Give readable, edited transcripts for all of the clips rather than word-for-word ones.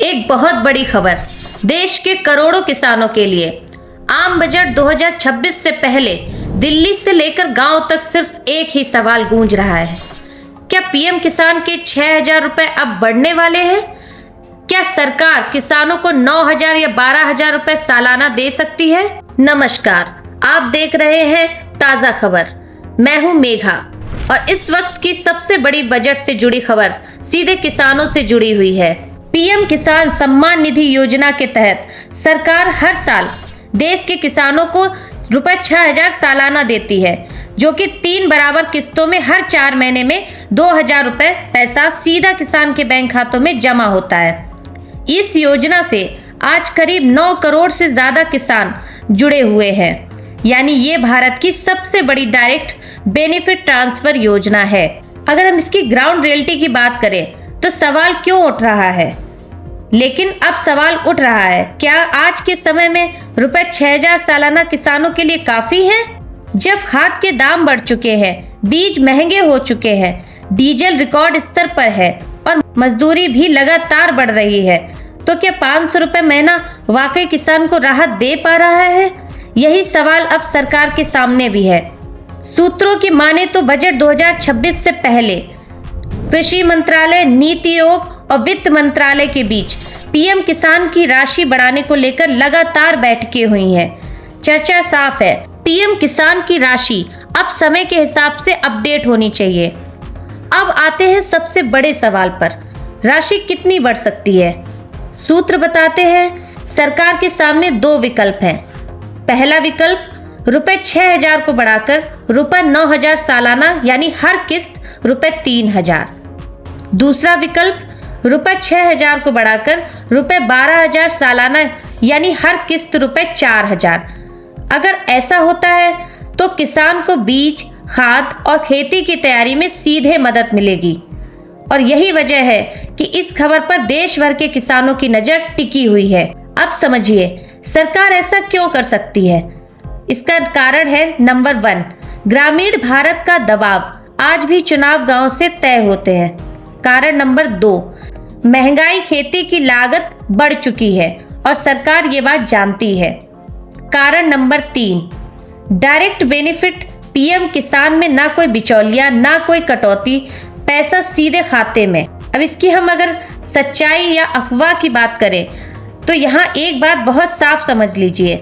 एक बहुत बड़ी खबर देश के करोड़ों किसानों के लिए। आम बजट 2026 से पहले दिल्ली से लेकर गांव तक सिर्फ एक ही सवाल गूंज रहा है। क्या पीएम किसान के 6,000 रुपए अब बढ़ने वाले हैं? क्या सरकार किसानों को 9,000 या 12,000 रुपए सालाना दे सकती है? नमस्कार, आप देख रहे हैं ताजा खबर। मैं हूं मेघा और इस वक्त की सबसे बड़ी बजट से जुड़ी खबर सीधे किसानों से जुड़ी हुई है। पीएम किसान सम्मान निधि योजना के तहत सरकार हर साल देश के किसानों को रुपए 6,000 सालाना देती है, जो कि 3 बराबर किस्तों में हर 4 महीने में 2,000 रुपए पैसा सीधा किसान के बैंक खातों में जमा होता है। इस योजना से आज करीब 9 करोड़ से ज्यादा किसान जुड़े हुए हैं, यानी ये भारत की सबसे बड़ी डायरेक्ट बेनिफिट ट्रांसफर योजना है। अगर हम इसकी ग्राउंड रियलिटी की बात करें तो सवाल क्यों उठ रहा है? लेकिन अब सवाल उठ रहा है, क्या आज के समय में रुपए 6,000 सालाना किसानों के लिए काफी है? जब खाद के दाम बढ़ चुके हैं, बीज महंगे हो चुके हैं, डीजल रिकॉर्ड स्तर पर है और मजदूरी भी लगातार बढ़ रही है, तो क्या 500 रुपए महीना वाकई किसान को राहत दे पा रहा है? यही सवाल अब सरकार के सामने भी है। सूत्रों की माने तो बजट 2026 से पहले कृषि मंत्रालय, नीति आयोग और वित्त मंत्रालय के बीच पीएम किसान की राशि बढ़ाने को लेकर लगातार बैठकें हुई हैं। चर्चा साफ है, पीएम किसान की राशि अब समय के हिसाब से अपडेट होनी चाहिए। अब आते हैं सबसे बड़े सवाल पर, राशि कितनी बढ़ सकती है? सूत्र बताते हैं, सरकार के सामने 2 विकल्प हैं। पहला विकल्प रुपए 6,000 को बढ़ाकर रुपए 9,000 सालाना, यानी हर किस्त रुपए 3,000। दूसरा विकल्प रुपए 6,000 को बढ़ाकर रुपए 12,000 सालाना, यानी हर किस्त रुपए 4,000। अगर ऐसा होता है तो किसान को बीज, खाद और खेती की तैयारी में सीधे मदद मिलेगी। और यही वजह है कि इस खबर पर देश भर के किसानों की नजर टिकी हुई है। अब समझिए सरकार ऐसा क्यों कर सकती है। इसका कारण है नंबर 1, ग्रामीण भारत का दबाव। आज भी चुनाव गांव से तय होते हैं। कारण नंबर 2, महंगाई, खेती की लागत बढ़ चुकी है और सरकार ये बात जानती है। कारण नंबर 3, डायरेक्ट बेनिफिट पीएम किसान में ना कोई बिचौलिया, ना कोई कटौती, पैसा सीधे खाते में। अब इसकी हम अगर सच्चाई या अफवाह की बात करें तो यहाँ एक बात बहुत साफ समझ लीजिए,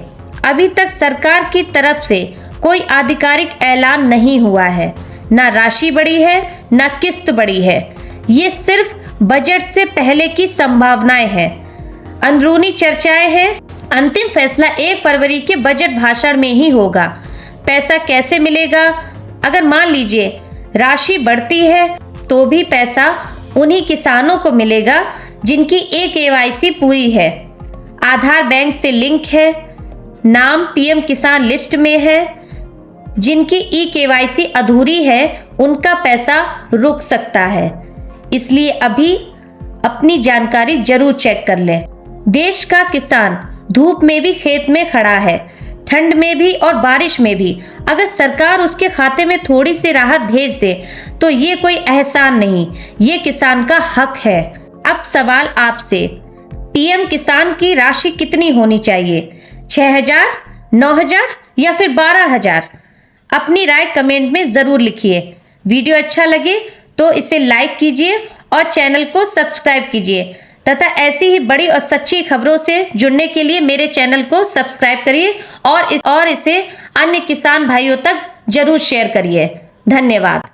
अभी तक सरकार की तरफ से कोई आधिकारिक ऐलान नहीं हुआ है। ना राशि बढ़ी है, ना किस्त बढ़ी है। ये सिर्फ बजट से पहले की संभावनाएं हैं, अंदरूनी चर्चाएं हैं। अंतिम फैसला 1 फरवरी के बजट भाषण में ही होगा। पैसा कैसे मिलेगा? अगर मान लीजिए राशि बढ़ती है तो भी पैसा उन्हीं किसानों को मिलेगा जिनकी KYC पूरी है, आधार बैंक से लिंक है, नाम पीएम किसान लिस्ट में है। जिनकी KYC अधूरी है उनका पैसा रुक सकता है, इसलिए अभी अपनी जानकारी जरूर चेक कर लें। देश का किसान धूप में भी खेत में खड़ा है, ठंड में भी और बारिश में भी। अगर सरकार उसके खाते में थोड़ी सी राहत भेज दे तो ये कोई एहसान नहीं, ये किसान का हक है। अब सवाल आपसे, पीएम किसान की राशि कितनी होनी चाहिए? 6,000, 9,000 या फिर 12,000? अपनी राय कमेंट में जरूर लिखिए। वीडियो अच्छा लगे तो इसे लाइक कीजिए और चैनल को सब्सक्राइब कीजिए तथा ऐसी ही बड़ी और सच्ची खबरों से जुड़ने के लिए मेरे चैनल को सब्सक्राइब करिए और इसे अन्य किसान भाइयों तक जरूर शेयर करिए। धन्यवाद।